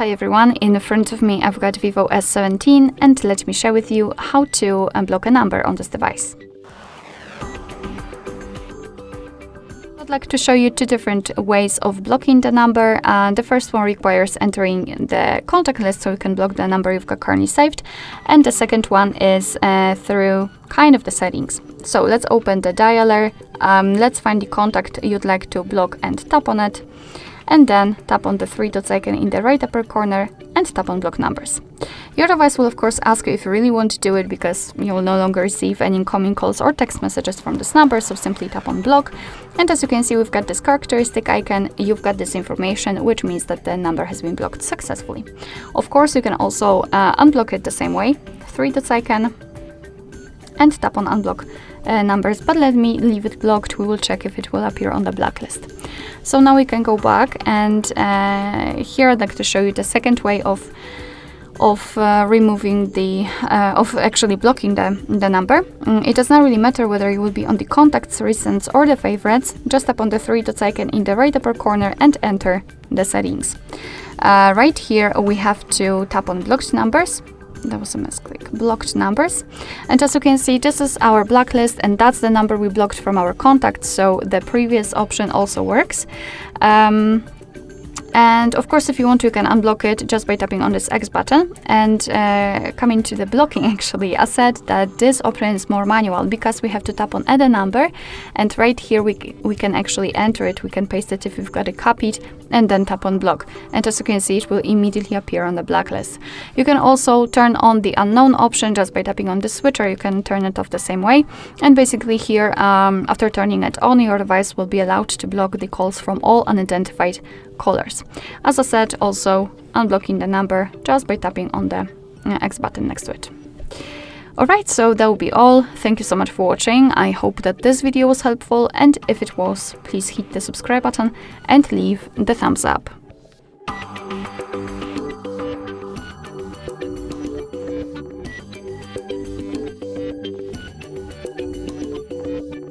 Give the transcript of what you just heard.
Hi everyone, in front of me I've got VIVO S17 and let me share with you how to unblock a number on this device. I'd like to show you two different ways of blocking the number. The first one requires entering the contact list so you can block the number you've got currently saved, and the second one is through kind of the settings. So let's open the dialer, let's find the contact you'd like to block and tap on it, and then tap on the three dots icon in the right upper corner and tap on block numbers. Your device will of course ask you if you really want to do it, because you will no longer receive any incoming calls or text messages from this number, so simply tap on block. And as you can see, we've got this characteristic icon, you've got this information, which means that the number has been blocked successfully. Of course, you can also unblock it the same way, three dots icon, and tap on unblock numbers, but let me leave it blocked. We will check if it will appear on the blacklist. So now we can go back, and here I'd like to show you the second way of removing the of actually blocking the number. It does not really matter whether you will be on the contacts, recents or the favorites. Just tap on the three dots icon in the right upper corner and enter the settings. Right here we have to tap on blocked numbers. That was a misclick. Blocked numbers. And as you can see, this is our blacklist, and that's the number we blocked from our contacts, so the previous option also works. And of course, if you want to, you can unblock it just by tapping on this X button. And coming to the blocking, actually, I said that this option is more manual because we have to tap on add a number, and right here we can actually enter it. We can paste it if we've got it copied, and then tap on block. And as you can see, it will immediately appear on the blacklist. You can also turn on the unknown option just by tapping on the switch, or you can turn it off the same way. And basically here, after turning it on, your device will be allowed to block the calls from all unidentified callers. As I said, also unblocking the number just by tapping on the X button next to it. Alright, so that will be all. Thank you so much for watching. I hope that this video was helpful, and if it was, please hit the subscribe button and leave the thumbs up.